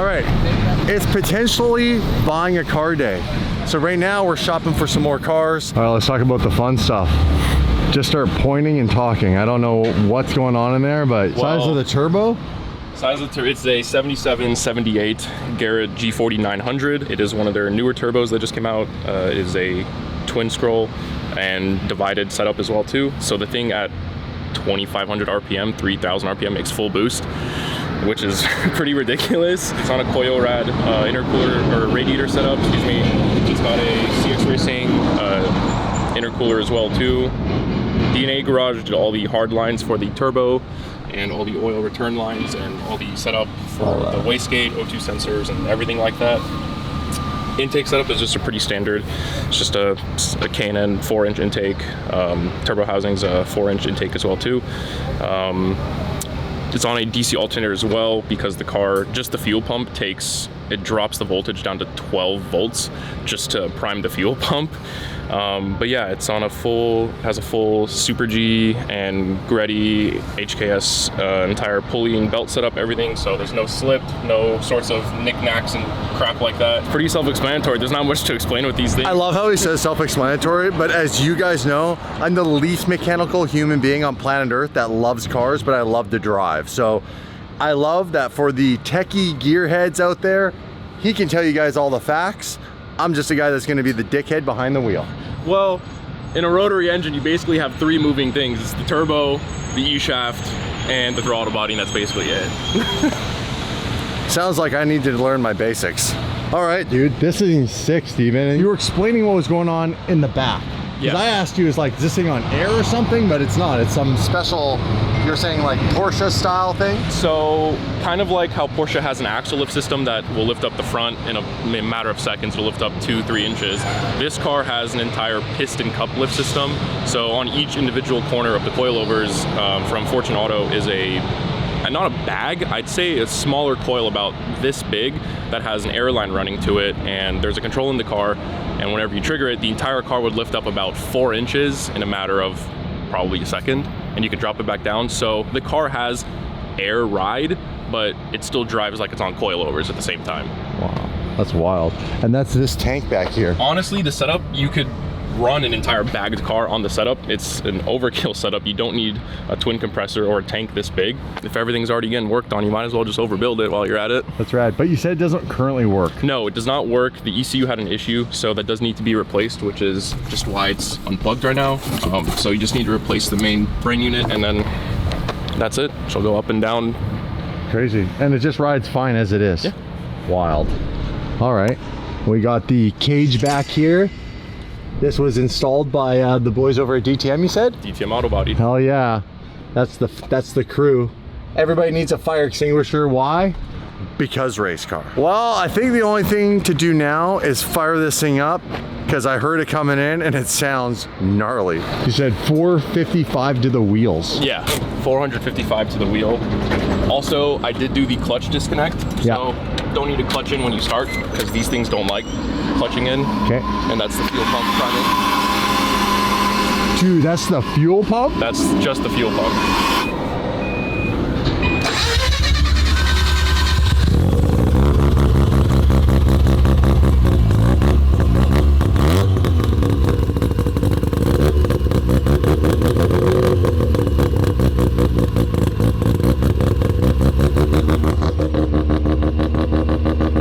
All right, it's potentially buying a car day. So right now we're shopping for some more cars. All right, let's talk about the fun stuff. Just start pointing and talking. I don't know what's going on in there, but size of the turbo? Size of the turbo, it's a 77-78 Garrett G40 900. It is one of their newer turbos that just came out. It is a twin scroll and divided setup as well too. So the thing at 2,500 RPM, 3,000 RPM makes full boost, which is pretty ridiculous. It's on a coil rad intercooler or radiator setup, excuse me. It's got a CX Racing intercooler as well too. DNA Garage did all the hard lines for the turbo and all the oil return lines and all the setup for the wastegate, O2 sensors and everything like that. Intake setup is just a pretty standard. It's just a K&N 4-inch intake. Turbo housing's a 4-inch intake as well too. It's on a DC alternator as well because the car, just the fuel pump it drops the voltage down to 12 volts just to prime the fuel pump. But yeah, it's on has a full Super G and Greddy HKS entire pulley and belt setup, everything. So there's no slip, no sorts of knickknacks and crap like that. Pretty self-explanatory. There's not much to explain with these things. I love how he says self-explanatory, but as you guys know, I'm the least mechanical human being on planet Earth that loves cars, but I love to drive. So I love that for the techie gearheads out there, he can tell you guys all the facts. I'm just a guy that's gonna be the dickhead behind the wheel. Well, in a rotary engine, you basically have 3 moving things. It's the turbo, the E-shaft, and the throttle body, and that's basically it. Sounds like I need to learn my basics. All right, dude, this is sick, Steven. And you were explaining what was going on in the back. Yeah. I asked you, is like, is this thing on air or something? But it's not. It's some special, you're saying like Porsche style thing? So kind of like how Porsche has an axle lift system that will lift up the front in a matter of seconds. It'll lift up 2-3 inches. This car has an entire piston cup lift system. So on each individual corner of the coilovers from Fortune Auto is not a bag, I'd say a smaller coil about this big that has an airline running to it, and there's a control in the car, and whenever you trigger it, the entire car would lift up about 4 inches in a matter of probably a second, and you can drop it back down. So the car has air ride, but it still drives like it's on coilovers at the same time. Wow, that's wild. And that's this tank back here. Honestly, the setup, you could run an entire bagged car on the setup. It's an overkill setup. You don't need a twin compressor or a tank this big. If everything's already getting worked on, you might as well just overbuild it while you're at it. That's rad. But you said it doesn't currently work. No, it does not work. The ECU had an issue, so that does need to be replaced, which is just why it's unplugged right now. So you just need to replace the main brain unit, and then that's it. She'll go up and down. Crazy. And it just rides fine as it is. Yeah. Wild. All right. We got the cage back here. This was installed by the boys over at DTM, you said? DTM Auto Body. Hell yeah. That's the crew. Everybody needs a fire extinguisher. Why? Because race car. Well, I think the only thing to do now is fire this thing up, because I heard it coming in and it sounds gnarly. You said 455 to the wheels. Yeah, 455 to the wheel. Also, I did do the clutch disconnect. Yeah. So don't need to clutch in when you start, because these things don't like clutching in. Okay. And that's the fuel pump priming. Dude, that's the fuel pump? That's just the fuel pump.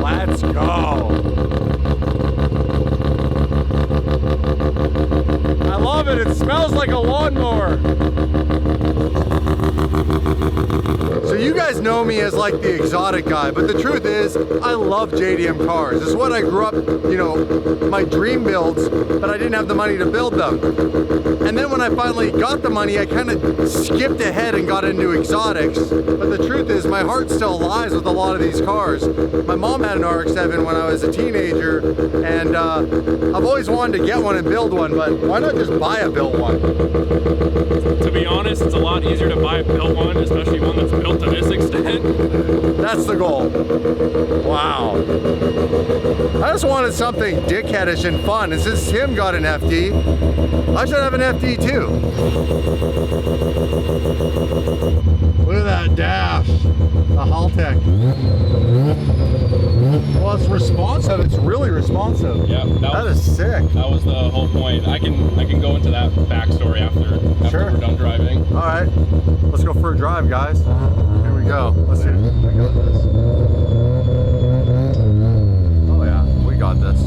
Let's go. I love it. It smells like a lawnmower. So you guys know me as like the exotic guy, but the truth is I love JDM cars. This is what I grew up, you know, my dream builds, but I didn't have the money to build them. And then when I finally got the money, I kind of skipped ahead and got into exotics. But the truth is my heart still lies with a lot of these cars. My mom had an RX7 when I was a teenager, and I've always wanted to get one and build one, but why not just buy a built one? To be honest, it's a lot easier to buy a built one, especially one that's built to this extent. That's the goal. Wow. I just wanted something dickheadish and fun. And since Tim got an FD, I should have an FD too. Look at that dash. The Haltech. Well, it's responsive. It's really responsive. Yeah, that is sick. That was the whole point. I can go into that backstory after we're done driving. All right, let's go for a drive, guys. Here we go. Let's see. I got this. Oh yeah, we got this.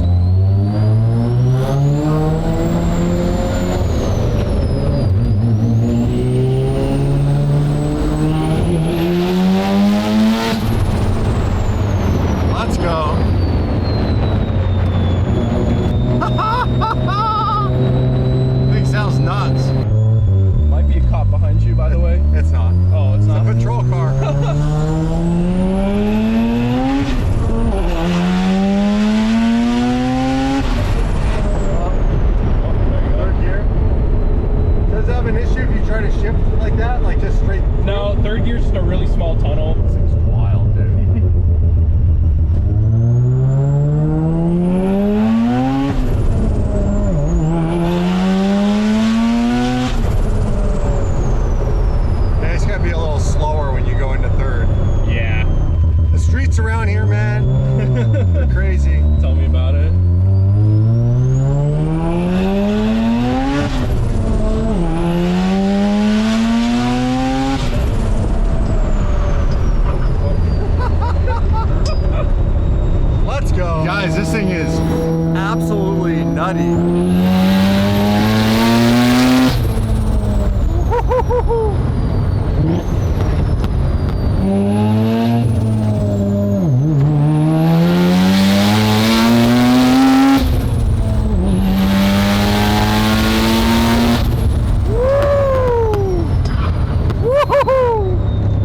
Let's go. Thing sounds nuts. Might be a cop behind you, by the way. It's not. Oh, it's not? It's a patrol car. Third gear. Does it have an issue if you try to shift like that? Like just straight? No, third gear's just a really small tunnel. This thing's wild, dude. It's gonna be a little slower when you go into third. Yeah. The streets around here, man, they're crazy. Tell me about it. Let's go. Guys, this thing is absolutely nutty.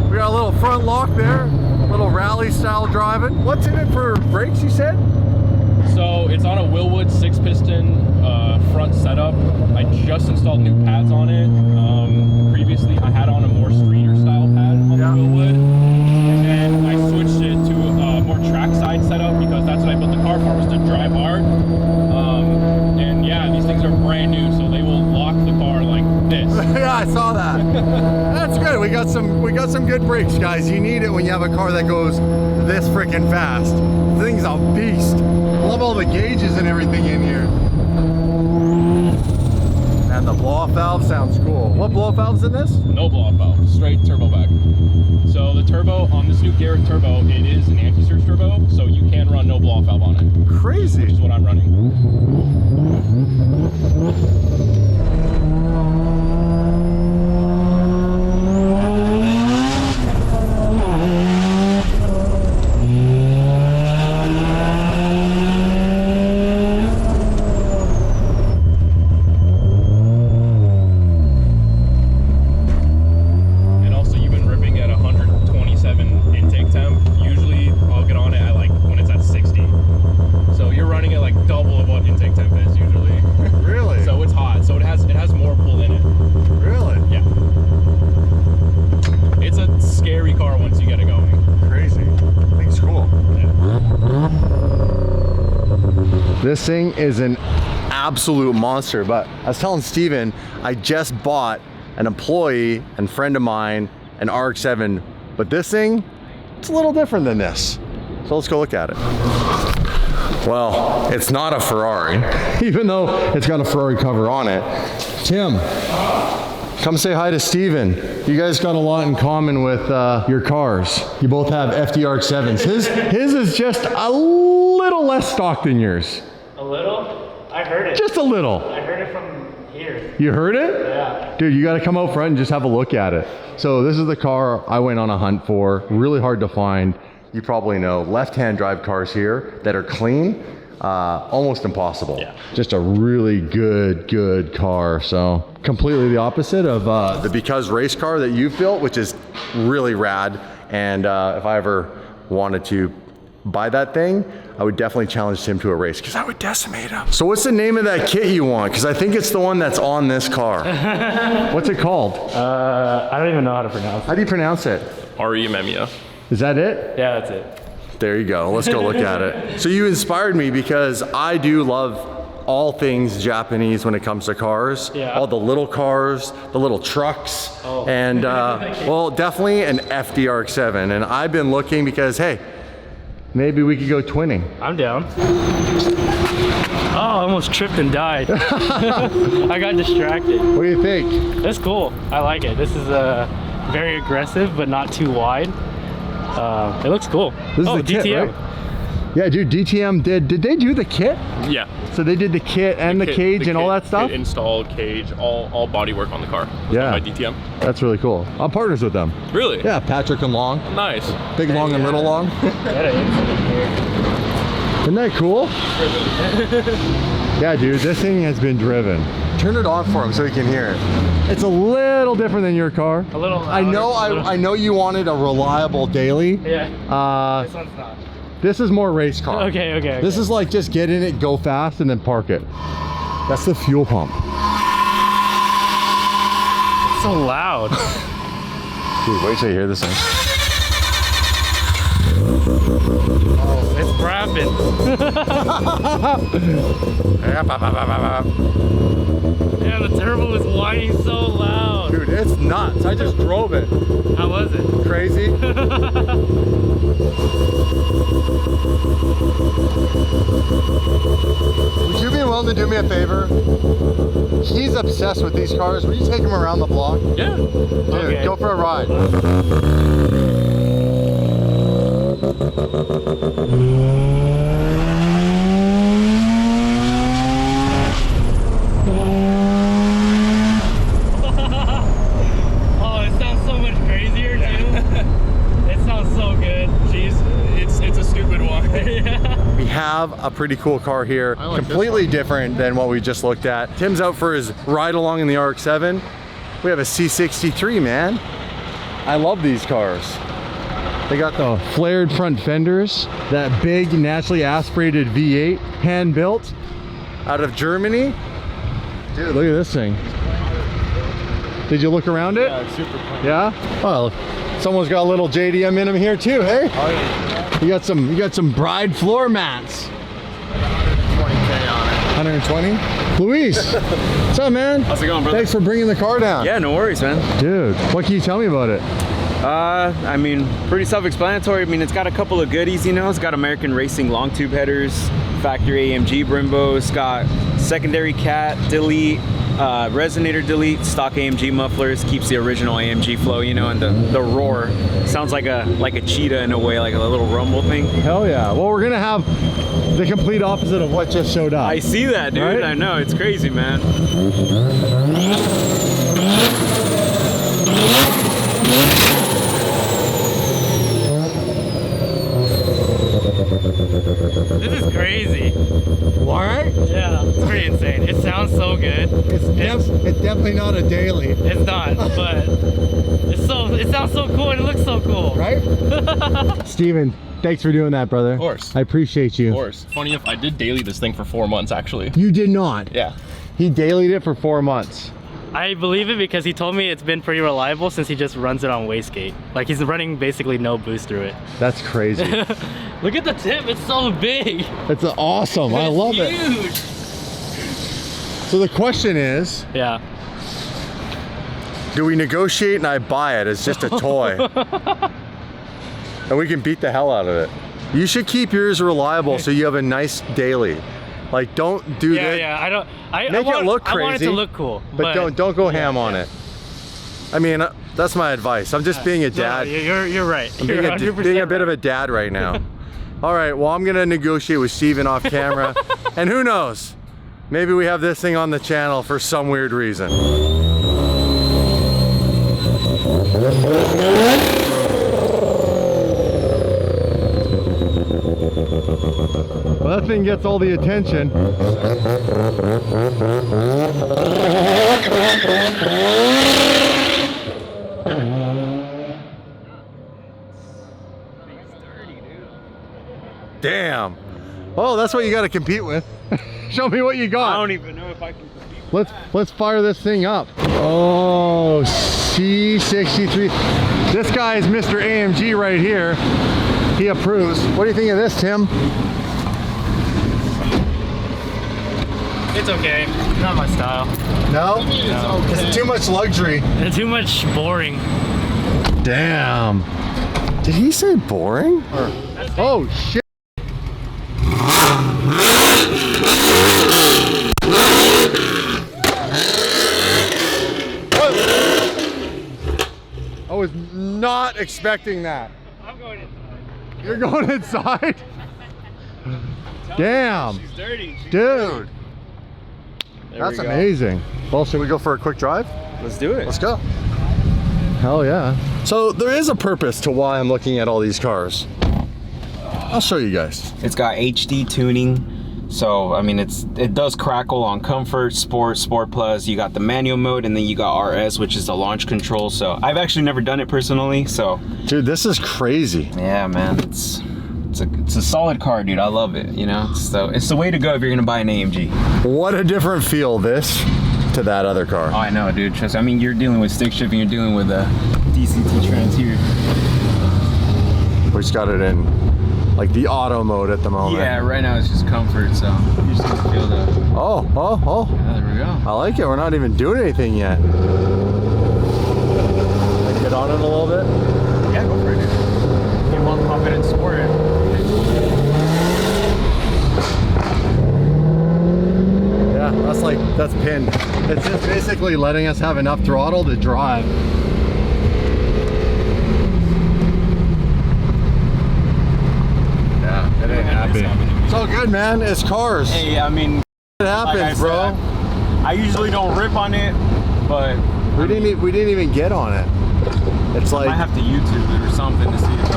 We got a little front lock there, little rally style driving. What's in it for brakes, you said? So it's on a Willwood 6-piston front setup. I just installed new pads on it. Previously I had on a more streeter style pad on the Willwood, and then I switched it to a more trackside setup because that's what I built the car for, was to drive hard. And yeah, these things are brand new, so they will lock the car like this. Yeah, I saw that. That's good. We got some good brakes, guys. You need it when you have a car that goes this freaking fast. The thing's a beast. I love all the gauges and everything in here. And the blow-off valve sounds cool. What blow-off valve's in this? No blow-off valve, straight turbo back. So the turbo on this new Garrett turbo, it is an anti-surge turbo, so you can run no blow-off valve on it. Crazy. Which is what I'm running. This thing is an absolute monster, but I was telling Steven, I just bought an employee and friend of mine an RX7, but this thing, it's a little different than this. So let's go look at it. Well, it's not a Ferrari, even though it's got a Ferrari cover on it. Tim, come say hi to Steven. You guys got a lot in common with your cars. You both have FD RX7s. His is just a little less stock than yours. A little? I heard it. Just a little. I heard it from here. You heard it? Yeah. Dude, you gotta come out front and just have a look at it. So this is the car I went on a hunt for. Really hard to find. You probably know left-hand drive cars here that are clean. Almost impossible. Yeah. Just a really good car. So completely the opposite of the Because race car that you've built, which is really rad. And if I ever wanted to buy that thing, I would definitely challenge him to a race because I would decimate him. So what's the name of that kit you want? Because I think it's the one that's on this car. What's it called? I don't even know how to pronounce it. How do you pronounce it? RE Is that it? Yeah, that's it. There you go. Let's go look at it. So you inspired me because I do love all things Japanese when it comes to cars. Yeah. All the little cars, the little trucks, and well, definitely an FD RX7. And I've been looking because, hey, maybe we could go twinning. I'm down. Oh, I almost tripped and died. I got distracted. What do you think? That's cool. I like it. This is very aggressive, but not too wide. It looks cool. This is oh, the kit, DTM. right? Yeah, dude, DTM did they do the kit? Yeah. So they did the kit and the cage and all that stuff? Kit installed, cage, all body work on the car. Yeah. By DTM. That's really cool. I'm partners with them. Really? Yeah, Patrick and Long. Nice. Big Long and Little Long. Got an incident here. Isn't that cool? Yeah, dude, this thing has been driven. Turn it on for him so he can hear it. It's a little different than your car. A little louder, I know you wanted a reliable daily. Yeah. This one's not. This is more race car. Okay. This is like just get in it, go fast, and then park it. That's the fuel pump. It's so loud. Dude, wait till you hear this thing. Oh, it's rapping. Yeah, the turbo is whining so loud. Dude, it's nuts. I just drove it. How was it? Crazy. Would you be willing to do me a favor? He's obsessed with these cars. Will you take him around the block? Yeah. Dude, Okay. go for a ride. Oh, it sounds so much crazier too. It sounds so good. Jeez, it's a stupid one. Yeah. We have a pretty cool car here, completely different than what we just looked at. Tim's out for his ride along in the RX-7. We have a C63, man. I love these cars. They got the flared front fenders, that big naturally aspirated V8, hand built out of Germany. Dude, look at this thing. Did you look around it? Yeah, it's super clean. Yeah? Well, someone's got a little JDM in them here too, hey? Oh yeah. You got some bride floor mats. 20K on it. 120? Luis, what's up, man? How's it going, brother? Thanks for bringing the car down. Yeah, no worries, man. Dude, what can you tell me about it? I mean, pretty self-explanatory. I mean, it's got a couple of goodies, you know. It's got American Racing long tube headers, factory AMG Brembo. It's got secondary cat delete, resonator delete, stock AMG mufflers. Keeps the original AMG flow, you know, and the roar sounds like a cheetah in a way, like a little rumble thing. Hell yeah. Well, we're gonna have the complete opposite of what just showed up. I see that, dude. Right? I know, it's crazy, man. This is crazy. What? Yeah, it's pretty insane. It sounds so good. It's definitely not a daily. It's not, but it sounds so cool and it looks so cool. Right? Steven, thanks for doing that, brother. Of course. I appreciate you. Of course. Funny if I did daily this thing for 4 months, actually. You did not. Yeah. He dailied it for 4 months. I believe it because he told me it's been pretty reliable since he just runs it on wastegate. Like he's running basically no boost through it. That's crazy. Look at the tip, it's so big. It's awesome. I love it. Huge. So the question is, Yeah. do we negotiate and I buy it as just a toy? And we can beat the hell out of it. You should keep yours reliable so you have a nice daily. Like, don't do that. Yeah, I don't. Make it look crazy. I want it to look cool, but don't go ham on it. I mean, that's my advice. I'm just being a dad. No, you're right. I'm You're being a 100% bit of right. a dad right now. All right, well, I'm gonna negotiate with Steven off camera. And who knows? Maybe we have this thing on the channel for some weird reason. Well, that thing gets all the attention. Damn. Oh, that's what you got to compete with. Show me what you got. I don't even know if I can compete with Let's fire this thing up. Oh, T63. This guy is Mr. AMG right here. He approves. What do you think of this, Tim? It's okay. Not my style. No? No. It's too much luxury. It's too much boring. Damn. Did he say boring? Oh, shit. I was not expecting that. I'm going inside. You're going inside? Damn. She's dirty. Dude. That's amazing. Well, should we go for a quick drive? Let's do it. Let's go. Hell yeah. So there is a purpose to why I'm looking at all these cars. I'll show you guys. It's got HD tuning. So, I mean, it does crackle on comfort, sport plus. You got the manual mode, and then you got RS, which is the launch control. So I've actually never done it personally, so. Dude, this is crazy. Yeah, man, it's a solid car, dude. I love it, you know? It's the way to go if you're gonna buy an AMG. What a different feel this to that other car. Oh, I know, dude. Trust me. I mean, you're dealing with stick shift and you're dealing with a DCT trans here. We just got it in like the auto mode at the moment. Yeah, right now it's just comfort, so you just need to feel the... Oh. Yeah, there we go. I like it. We're not even doing anything yet. Get on it a little bit? Yeah, go for it, dude. You want confident sport. Yeah, that's pinned. It's just basically letting us have enough throttle to drive. Yeah, it ain't happy. It's all good, man. It's cars. Hey, I mean, It happens, like bro. I usually don't rip on it, but We didn't even get on it. It's I might like have to YouTube it or something to see if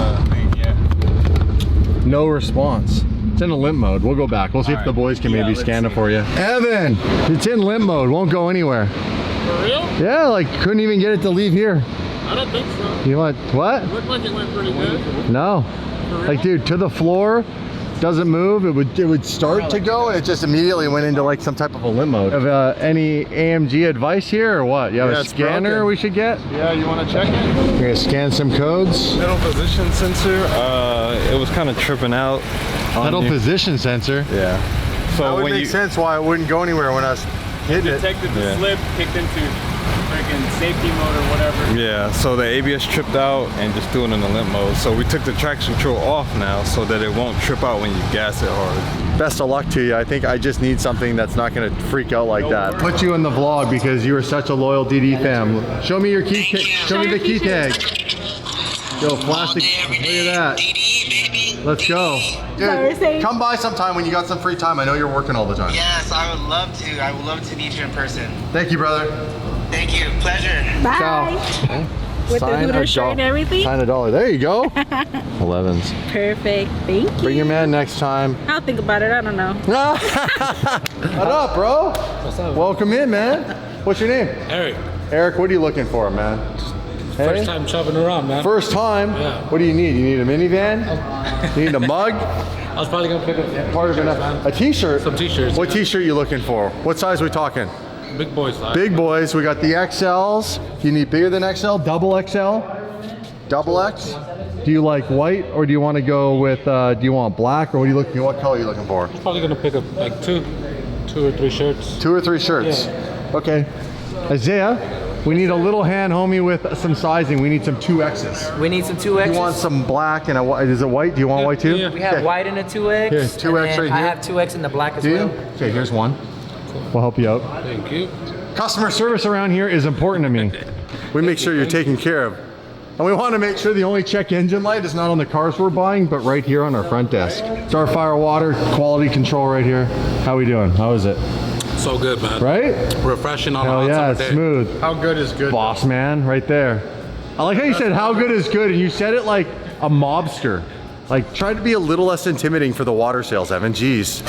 no response. It's in a limp mode. We'll go back. We'll see if the boys can maybe scan it for you. Evan, it's in limp mode. Won't go anywhere. For real? Yeah, like couldn't even get it to leave here. I don't think so. You want what? It looked like it went pretty good. No. Like, dude, to the floor, doesn't move. It would start to go, and it just immediately went into like some type of a limp mode. Have any AMG advice here, or what? You have a scanner we should get? Yeah, you want to check it? We're gonna scan some codes. Pedal position sensor, it was kind of tripping out. Pedal position sensor. Yeah. So That would when make sense why it wouldn't go anywhere when I was hitting it. detected the Yeah. slip, kicked into freaking safety mode or whatever. Yeah, so the ABS tripped out and just threw it in the limp mode. So we took the traction control off now so that it won't trip out when you gas it hard. Best of luck to you. I think I just need something that's not gonna freak out like that. Put you in the vlog because you were such a loyal DD fam. Show me your key. Show me the key tag. Yo, plastic. Look at that. Let's go. Dude, come by sometime when you got some free time. I know you're working all the time. Yes, I would love to. I would love to meet you in person. Thank you, brother. Thank you. Pleasure. Ciao. With the Hooters shirt and everything? Sign $1. There you go. 11s. Perfect. Thank you. Bring your man next time. I'll think about it. I don't know. What up, bro? What's up? Welcome in, man. What's your name? Eric, Eric, what are you looking for, man? Hey? first time shopping around, man. First time? Yeah. What do you need? You need a minivan? You need a mug? I was probably gonna pick up Part of a t-shirt? some t-shirts. What t-shirt you looking for? What size are we talking? Big boys. Like. Big boys. We got the XLs. Do you need bigger than XL? Double XL? Double X? Do you like white, or do you want to go with, do you want black, or what are you looking, what color are you looking for? Probably gonna pick up like two or three shirts. 2 or 3 shirts. Okay. Isaiah, we need a little hand homie with some sizing. We need some 2Xs. We need some 2Xs. You want some black and a white? Is it white? Do you want white too? Yeah. We have white in a 2X. Here, 2X and right I here. have 2X in the black as Do you? well. Okay, here's one. We'll help you out. Thank you. Customer service around here is important to me. We make sure you're taken care of. And we want to make sure the only check engine light is not on the cars we're buying, but right here on our front desk. It's our fire water quality control right here. How we doing? How is it? So good, man. Right? Refreshing on a Hell hot yeah, summer it's day. smooth. How good is good? Boss man, right there. I like how you said how good is good, and you said it like a mobster. Like, try to be a little less intimidating for the water sales, Evan. Jeez.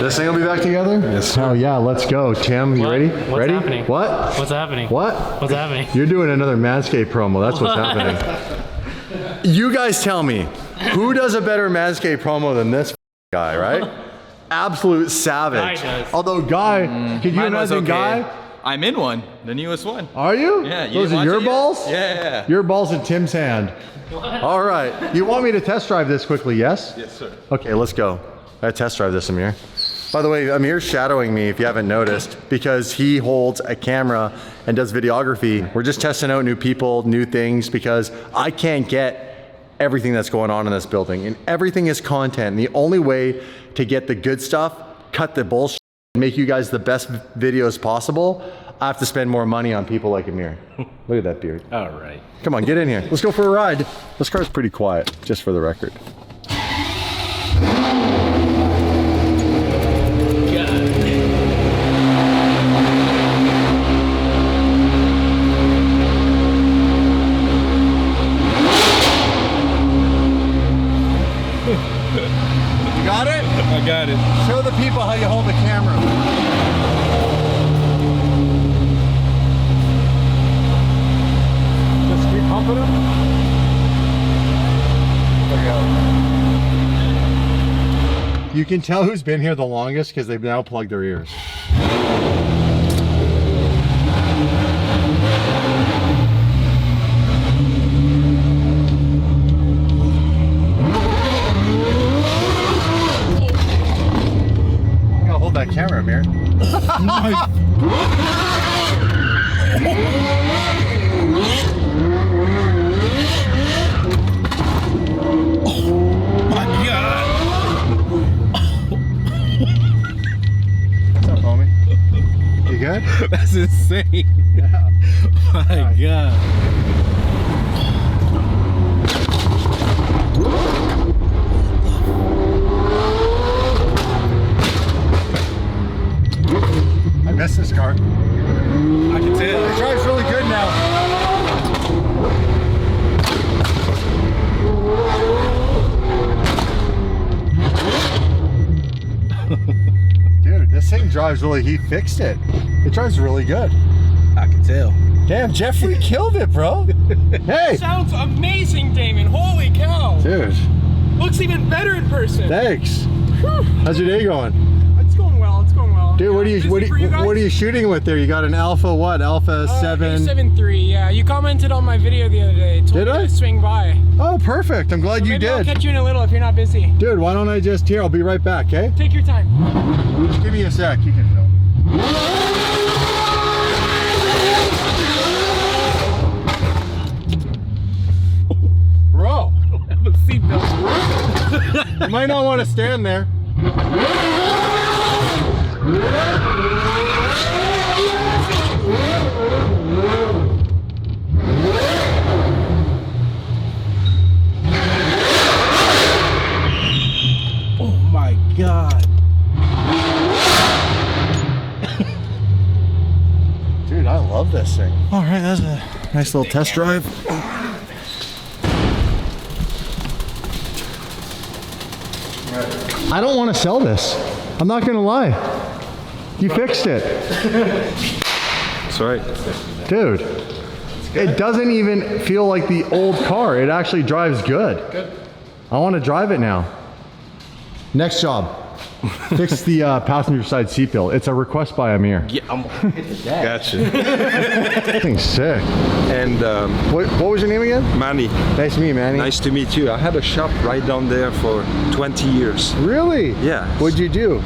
This thing will be back together? Yes, sir. Oh yeah, let's go. Tim, you ready? What's ready? happening? What? What's happening? What? What's happening? You're doing another Manscaped promo. That's what's happening. You guys tell me, who does a better Manscaped promo than this guy, right? Absolute savage. Guy does. Although Guy, could you Mine was imagine okay. Guy? I'm in one, the newest one. Are you? Yeah. You Those didn't are your watch it yet? balls? Yeah. Your balls in Tim's hand. All right. You want me to test drive this quickly, yes? Yes, sir. Okay, let's go. I test drive this, Amir. By the way, Amir's shadowing me, if you haven't noticed, because he holds a camera and does videography. We're just testing out new people, new things, because I can't get everything that's going on in this building. And everything is content. And the only way to get the good stuff, cut the bullshit, and make you guys the best videos possible, I have to spend more money on people like Amir. Look at that beard. All right. Come on, get in here. Let's go for a ride. This car's pretty quiet, just for the record. You got it? I got it. Show the people how you hold the camera. Just keep pumping them. There you go. You can tell who's been here the longest because they've now plugged their ears. Hold that camera, Amir. What's up, homie? You good? That's insane. Yeah. My God. I miss this car. I can tell. It drives really good now. Dude, this thing drives really, he fixed it. It drives really good. I can tell. Damn, Jeffrey killed it, bro. Hey. Sounds amazing, Damon. Holy cow. Dude. Looks even better in person. Thanks. Whew. How's your day going? It's going well. It's going well. Dude, what are you shooting with there? You got an Alpha what? Alpha 7? 7.3, yeah. You commented on my video the other day. Did I? To swing by. Oh, perfect. I'm glad you Maybe did. I'll catch you in a little if you're not busy. Dude, why don't I just, here, I'll be right back, okay? Take your time. Just give me a sec, you can film. Bro. I don't have a seatbelt. You might not want to stand there. Oh my God. Dude, I love this thing. All right, that's a nice little test drive. I don't want to sell this. I'm not gonna lie. You fixed it. That's right. Dude, it doesn't even feel like the old car. It actually drives good. I want to drive it now. Next job. Fix the passenger side seat belt. It's a request by Amir. Yeah, gotcha. That thing's sick. And What was your name again? Manny, Nice to meet you, Manny. nice to meet you. I had a shop right down there for 20 years. Really? Yeah. What'd you do?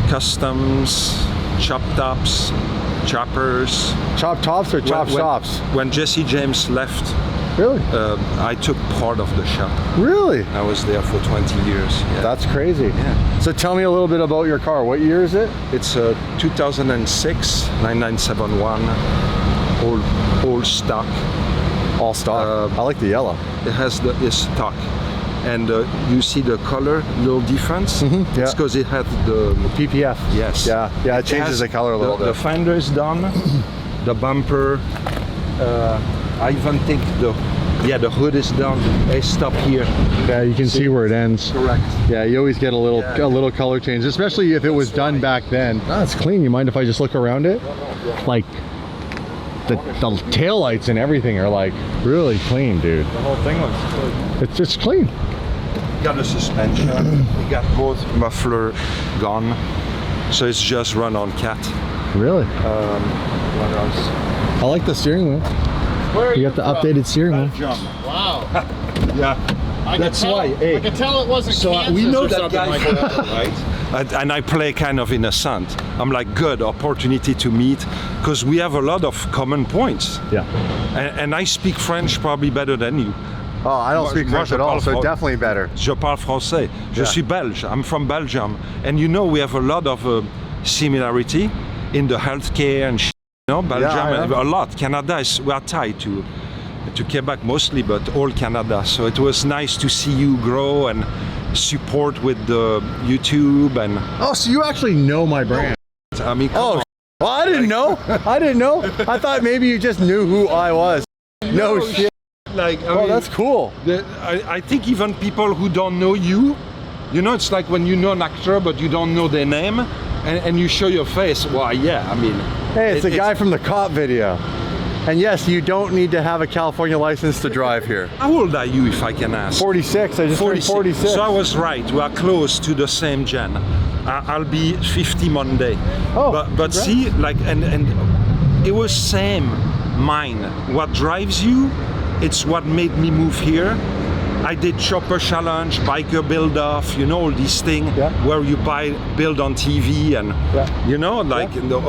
Customs, chop tops, choppers. Chop tops or chop shops? When Jesse James left, Really? I took part of the shop. Really? I was there for 20 years. Yeah. That's crazy. Yeah. So tell me a little bit about your car. What year is it? It's a 2006 9971, old stock. All stock. I like the yellow. It has the stock, and you see the color, little difference. Yeah. It's because it had the PPF. yes. Yeah, it changes has the color a little the bit. fender is done, the bumper. I even think the hood is done. They stop here. Yeah, you can see where it ends. Correct. Yeah, you always get a little color change, especially if it was done back then. No, it's clean. You mind if I just look around it? Like the tail lights and everything are like really clean, dude. The whole thing looks good. It's just clean. Got a suspension. We got both muffler gone. So it's just run on cat. Really? What else? I like the steering wheel. You got the updated steering wheel. Wow. Yeah. That's why. Hey, I could tell it wasn't so Kansas we know or that something guy like forever, that. right? And I play kind of innocent. I'm like, good opportunity to meet, because we have a lot of common points. Yeah. And I speak French probably better than you. Oh, I don't speak French at all, so definitely better. Je parle français. Je suis belge. I'm from Belgium. And you know, we have a lot of similarity in the healthcare and Belgium, a lot. Canada we are tied to Quebec mostly, but all Canada. So it was nice to see you grow and support with the YouTube and. Oh, so you actually know my brand? I mean, well, I didn't know. I didn't know. I thought maybe you just knew who I was. No shit. Like, I mean, that's cool. I think even people who don't know you, you know, it's like when you know an actor but you don't know their name, and you show your face. Well, yeah, I mean. Hey, it's the guy from the cop video. And yes, you don't need to have a California license to drive here. How old are you, if I can ask? 46. I just turned 46. So I was right. We are close to the same gen. I'll be 50 Monday. Oh, but see, like, and it was same mine. What drives you? It's what made me move here. I did Chopper Challenge, Biker Build Off, you know, all these things where you build on TV and, you know, like the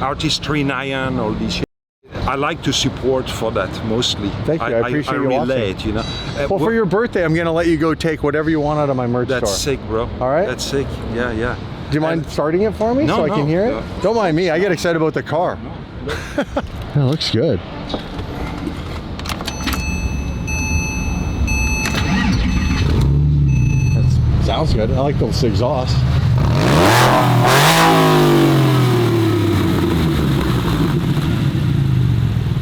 Artistry Nyan, all these shit. I like to support for that mostly. Thank you, I appreciate you relate, watching. You know. Well, for your birthday, I'm gonna let you go take whatever you want out of my merch store. That's sick, bro. All right? That's sick, yeah. Do you mind starting it for me so I can hear it? Don't mind me, I get excited about the car. That looks good. Sounds good. I like those exhausts.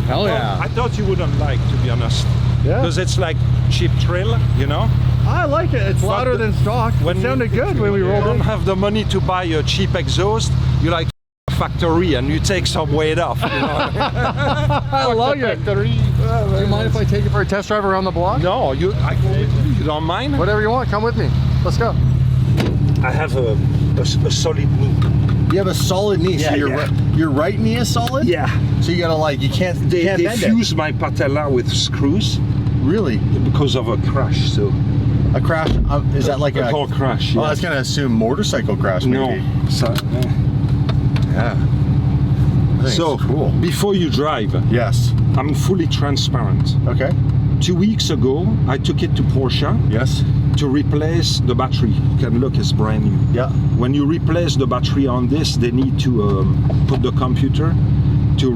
Hell yeah. I thought you wouldn't like, to be honest. Yeah. Because it's like cheap thrill, you know? I like it. It's louder than stock. It sounded good when we rolled in. You don't have the money to buy a cheap exhaust. You like factory and you take some weight off. You know? I love it. Do you mind if I take it for a test drive around the block? No, I go with you. You don't mind? Whatever you want, come with me. Let's go. I have a solid knee. You have a solid knee, yeah, so your right knee is solid? Yeah. So you gotta like, you can't bend it. They fuse my patella with screws. Really? Because of a crash, so. A crash? Is that like a car crash? Yeah. Oh, I was gonna assume motorcycle crash maybe. No. So, yeah. So, cool. Before you drive, yes, I'm fully transparent. Okay. 2 weeks ago, I took it to Porsche. Yes. To replace the battery. You can look, it's brand new. Yeah. When you replace the battery on this, they need to put the computer to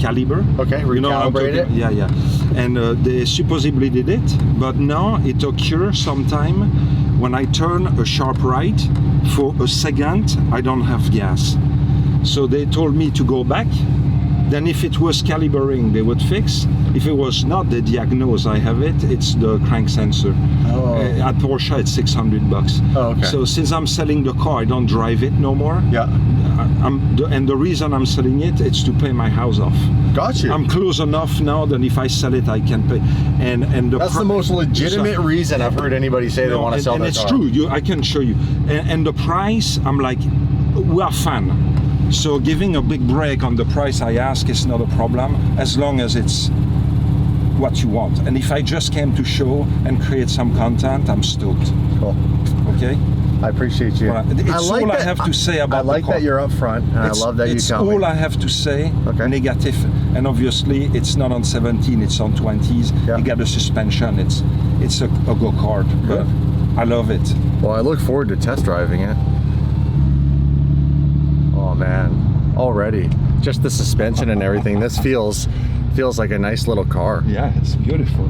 caliber. Okay, recalibrate it. Yeah. And they supposedly did it, but now it occurs sometime when I turn a sharp right for a second, I don't have gas. So they told me to go back. Then if it was calibering, they would fix. If it was not, they diagnose I have it. It's the crank sensor. Oh. At Porsche, it's $600. Oh, okay. So since I'm selling the car, I don't drive it no more. Yeah. And the reason I'm selling it, it's to pay my house off. Got you. I'm close enough now that if I sell it, I can pay. And that's the most legitimate reason I've heard anybody say they want to sell their car. And it's true. I can show you. And the price, I'm like, we are fan. So giving a big break on the price I ask is not a problem, as long as it's what you want. And if I just came to show and create some content, I'm stoked. Cool. Okay? I appreciate you. It's all I have to say about the car. I like that you're up front, and I love that you tell me. It's all I have to say, negative. And obviously, it's not on 17, it's on 20s. Yeah. You got a suspension, it's a go-kart. But I love it. Well, I look forward to test driving it. Oh man, already just the suspension and everything, this feels like a nice little car. Yeah, it's beautiful.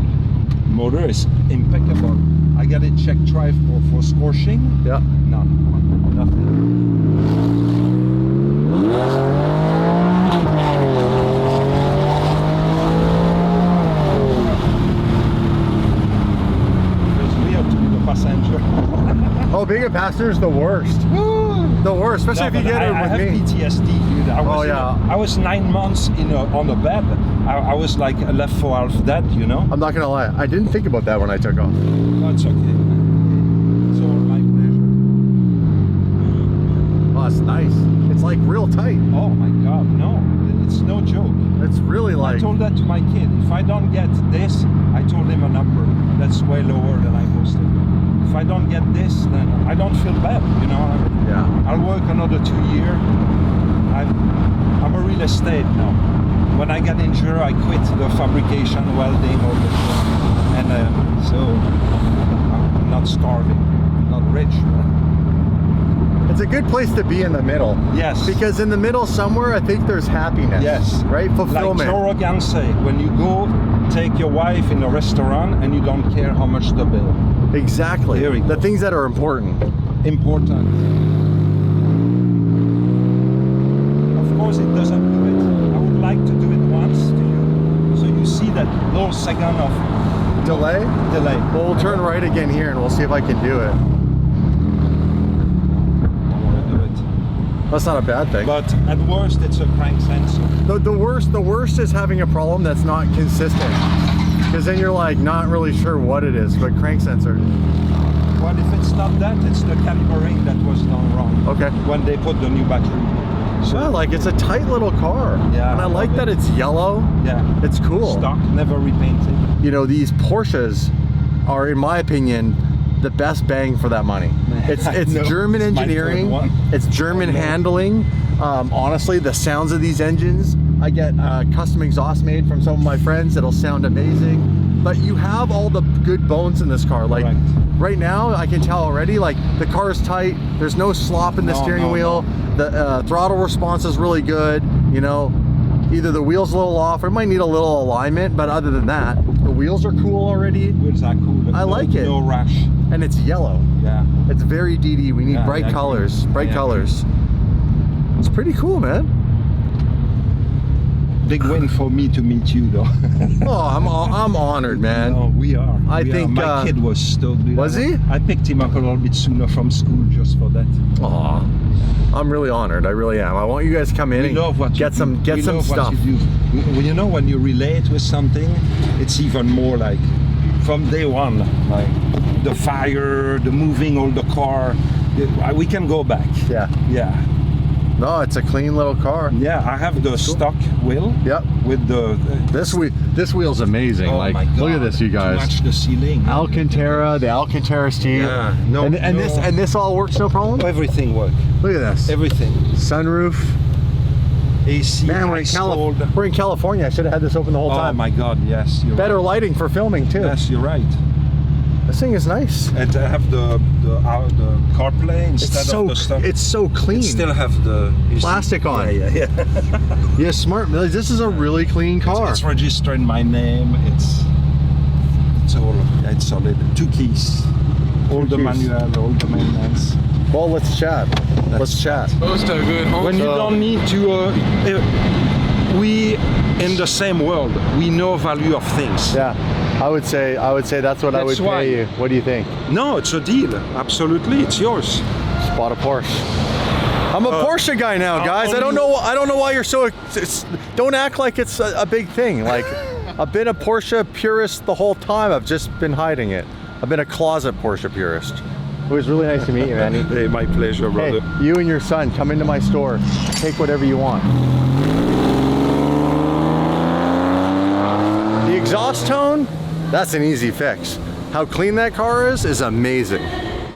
Motor is impeccable. I got it check drive for scorching. Yeah. Nothing. Oh, being a passenger is the worst. The worst, especially if you get it with me. I have PTSD, dude. I was 9 months on a bed. I was like left for half dead, you know? I'm not gonna lie, I didn't think about that when I took off. No, it's okay. It's all my pleasure. it's nice. It's like real tight. Oh my God, no, it's no joke. It's really like. I told that to my kid. If I don't get this, I told him a number that's way lower than I posted. If I don't get this, then I don't feel bad, you know. Yeah. I'll work another 2 years. I'm a real estate now. When I get injured, I quit the fabrication, welding, all the thing. And so I'm not starving, not rich. It's a good place to be in the middle. Yes. Because in the middle somewhere, I think there's happiness. Yes. Right? Fulfillment. Like Joe Rogan say, when you go take your wife in a restaurant and you don't care how much the bill. Exactly. There we the go. things that are important. Important. Of course, it doesn't do it. I would like to do it once to you, so you see that little second of Delay? delay. Well, we'll turn right again here and we'll see if I can do it. I want to do it. That's not a bad thing. But at worst, it's a crank sensor. The worst is having a problem that's not consistent. Because then you're like not really sure what it is, but crank sensor. Well, if it's not that, it's the calibering that was done wrong. Okay. When they put the new battery. So, Yeah, like it's a tight little car. Yeah, And I I like love that it. it's yellow. yeah. It's cool. Stock, never repainted. You know, these Porsches are, in my opinion, the best bang for that money. It's No, German it's my engineering. third one. It's German Oh, no. handling. Honestly, the sounds of these engines, I get custom exhaust made from some of my friends. It'll sound amazing. But you have all the good bones in this car. Like Correct. right now, I can tell already, like the car's tight. There's no slop in the No, steering no, wheel. The throttle response is really good. You know, either the wheel's a little off or it might need a little alignment, but other than that, the wheels are cool already. Wheels are cool. But I like it. No rash. And it's yellow. Yeah. It's very DD. We need Yeah, bright I agree. colors. Bright I agree. colors. It's pretty cool, man. Big win for me to meet you, though. Oh, I'm honored, man. No, we are. I We are. think, my kid was stoked. was he? I picked him up a little bit sooner from school just for that. Aw, I'm really honored. I really am. I want you guys to come in We and love what get you some do. get We some love what stuff. you do. You know, when you relate with something, it's even more like from day one. Like the fire, the moving all the car. We can go back. Yeah. Yeah. No, it's a clean little car. Yeah, I have the stock wheel. Yep. With the This wheel's amazing. oh like, my God, look at this, you to guys. match the ceiling. Alcantara, the Alcantara steel. Yeah, no, and no. this all works no problem. Everything works. Look at this. Everything. Sunroof. AC. Man, we're in California. I should have had this open the whole Oh time. my God, yes. You're Better right. lighting for filming too. Yes, you're right. This thing is nice. And I have the CarPlay instead of the stuff. It's so clean. It still have the Plastic on. Yeah. Yeah, smart. This is a really clean car. It's registering my name. It's all. Yeah, it's solid. 2 keys. All the keys. manual, all the maintenance. Well, let's chat. Let's chat. When you don't need to. We in the same world. We know value of things. Yeah, I would say that's what I would That's why. pay you. What do you think? No, it's a deal. Absolutely, it's yours. Just bought a Porsche. I'm a Porsche guy now, guys. I don't know why you're so. Don't act like it's a big thing. Like, I've been a Porsche purist the whole time. I've just been hiding it. I've been a closet Porsche purist. It was really nice to meet you, Manny. Hey, my pleasure, brother. Hey, you and your son, come into my store. Take whatever you want. The exhaust tone, that's an easy fix. How clean that car is amazing.